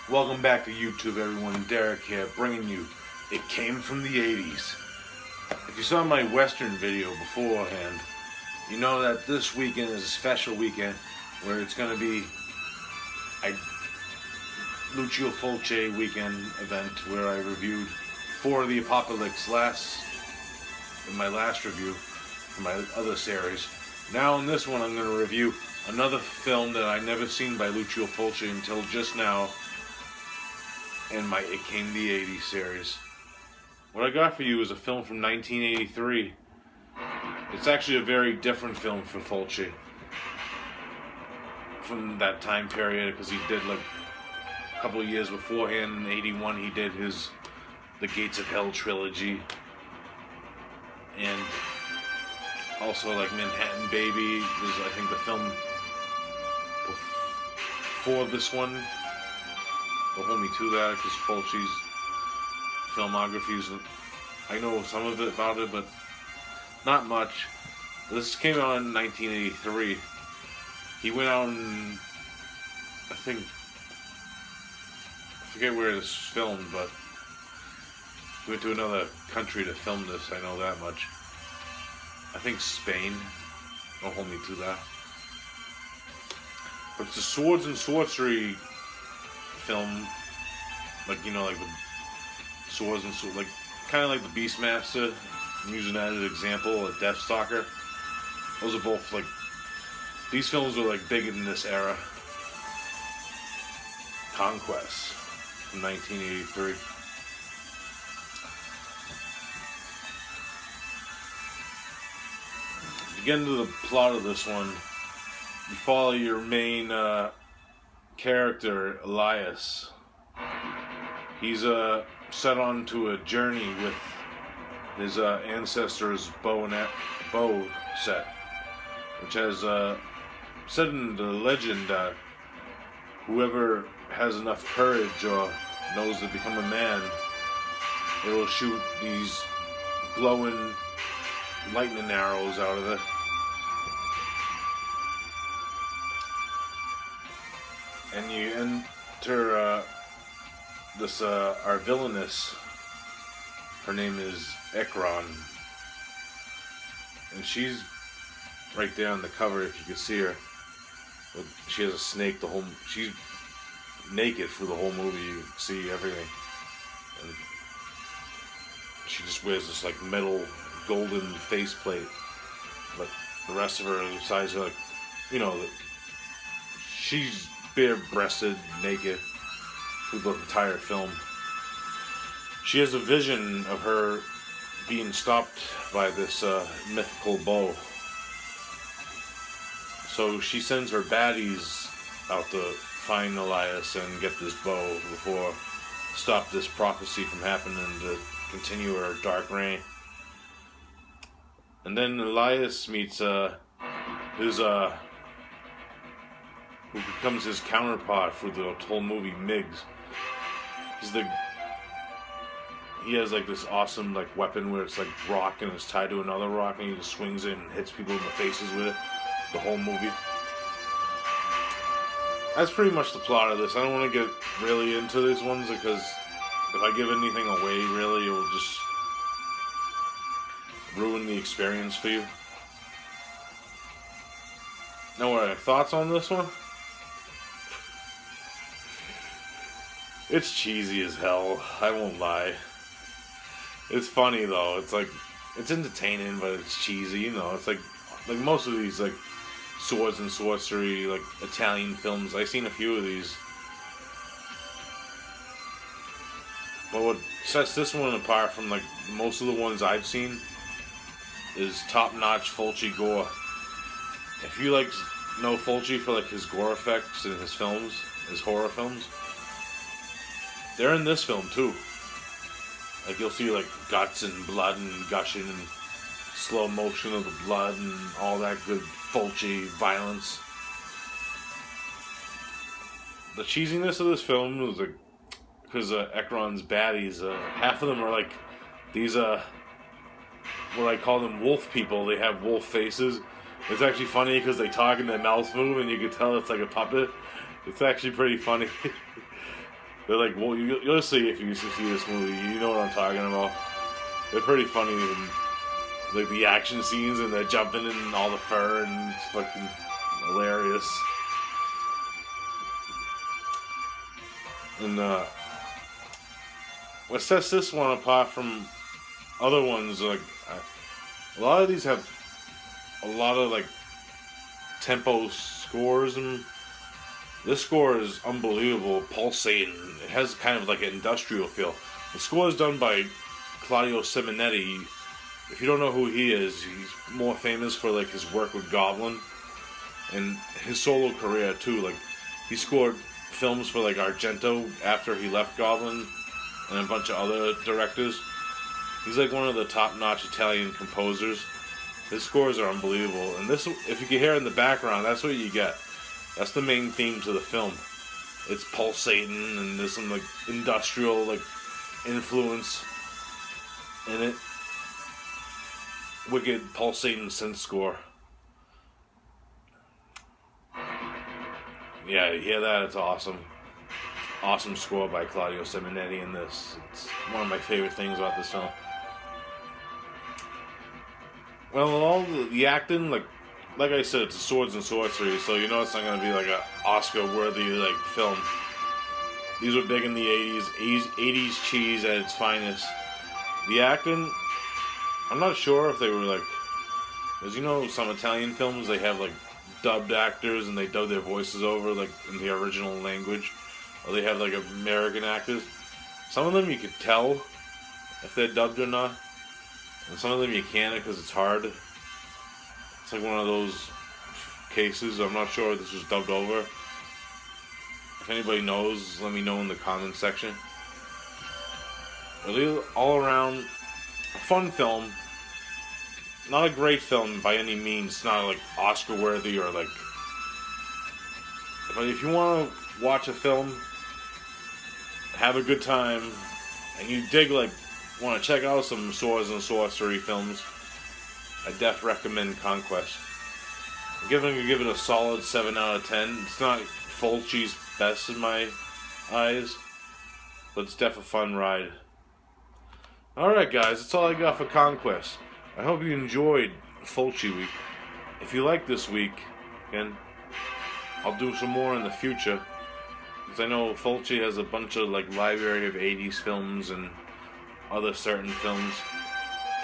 Welcome back to YouTube, everyone. Derek here, bringing you It Came from the 80s. If you saw my Western video beforehand, you know that this weekend is a special weekend where it's going to be a Lucio Fulci weekend event where I reviewed For the Apocalypse in my last review for my other series. Now in this one I'm going to review another film that I've never seen by Lucio Fulci until just now in my It Came the 80s series. What I got for you is a film from 1983. It's actually a very different film for Fulci from that time period, because he did like a couple of years beforehand. In 81 he did his The Gates of Hell trilogy, and also like Manhattan Baby was, I think, the film before this one. Don't hold me to that, because Fulci's filmography is, I know some of it about it, but not much. This came out in 1983. He went out and I forget where this was filmed, but he went to another country to film this, I know that much. I think Spain. Don't hold me to that. But it's a swords and sorcery film, like, you know, like the swords and like kind of like the Beastmaster. I'm using that as an example. A Deathstalker. Those are both like, these films were like big in this era. Conquest from 1983. To get into the plot of this one, you follow your main character, Elias. He's set on to a journey with his ancestors' bow set, which has said in the legend, whoever has enough courage or knows to become a man, it will shoot these glowing lightning arrows out of it. And you enter our villainess. Her name is Ekron, and she's right there on the cover if you can see her. But she has a snake. She's naked for the whole movie. You can see everything, and she just wears this like metal golden faceplate. But the rest of her, besides her, like, you know, she's bare-breasted, naked through the entire film. She has a vision of her being stopped by this mythical bow. So she sends her baddies out to find Elias and get this bow before stop this prophecy from happening to continue her dark reign. And then Elias meets his who becomes his counterpart for the whole movie, Miggs. He has like this awesome like weapon where it's like rock and it's tied to another rock, and he just swings it and hits people in the faces with it the whole movie. That's pretty much the plot of this. I don't want to get really into these ones, because if I give anything away, really, it will just ruin the experience for you. Now, what are your thoughts on this one? It's cheesy as hell, I won't lie. It's funny though. It's like, it's entertaining, but it's cheesy, you know. It's like most of these like swords and sorcery, like Italian films. I've seen a few of these. But what sets this one apart from like most of the ones I've seen is top-notch Fulci gore. If you like know Fulci for like his gore effects in his films, his horror films, they're in this film too. Like, you'll see like guts and blood and gushing and slow motion of the blood and all that good Fulci violence. The cheesiness of this film was like, because Ekron's baddies, half of them are like these what I call them wolf people. They have wolf faces. It's actually funny because they talk and their mouths move and you can tell it's like a puppet. It's actually pretty funny. They're like, well, you'll see if you see this movie. You know what I'm talking about. They're pretty funny, and like the action scenes, and they're jumping in all the fur, and it's fucking hilarious. And what sets this one apart from other ones, like a lot of these have a lot of like tempo scores, and this score is unbelievable, pulsating. It has kind of like an industrial feel. The score is done by Claudio Simonetti. If you don't know who he is, he's more famous for like his work with Goblin and his solo career too. Like he scored films for like Argento after he left Goblin and a bunch of other directors. He's like one of the top-notch Italian composers. His scores are unbelievable, and this, if you can hear it in the background, that's what you get. That's the main theme to the film. It's pulsating, and there's some like industrial like influence in it. Wicked pulsating synth score. Yeah, you hear that? It's awesome. Awesome score by Claudio Simonetti in this. It's one of my favorite things about this film. Well, all the acting, like I said, it's swords and sorcery, so you know it's not going to be like an Oscar-worthy like film. These were big in the 80s, 80s cheese at its finest. The acting, I'm not sure if they were like, because you know some Italian films, they have like dubbed actors and they dub their voices over like in the original language, or they have like American actors. Some of them you could tell if they're dubbed or not, and some of them you can't because it's hard. It's like one of those cases. I'm not sure if this was dubbed over. If anybody knows, let me know in the comments section. Really, all around, a fun film. Not a great film by any means. It's not like Oscar worthy or like. But if you want to watch a film, have a good time, and you dig like want to check out some swords and sorcery films, I def recommend Conquest. I'm give it a solid 7 out of 10. It's not Fulci's best in my eyes, but it's def a fun ride. Alright guys, that's all I got for Conquest. I hope you enjoyed Fulci week. If you like this week, again, I'll do some more in the future. Because I know Fulci has a bunch of like library of 80s films and other certain films.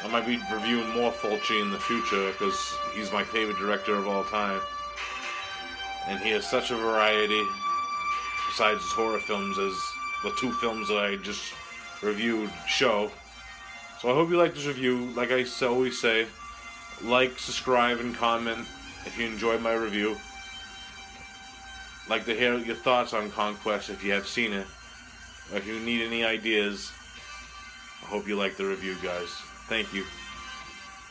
I might be reviewing more Fulci in the future because he's my favorite director of all time. And he has such a variety, besides his horror films, as the 2 films that I just reviewed show. So I hope you like this review. Like I always say, like, subscribe, and comment if you enjoyed my review. Like to hear your thoughts on Conquest if you have seen it. Or if you need any ideas, I hope you like the review, guys. Thank you.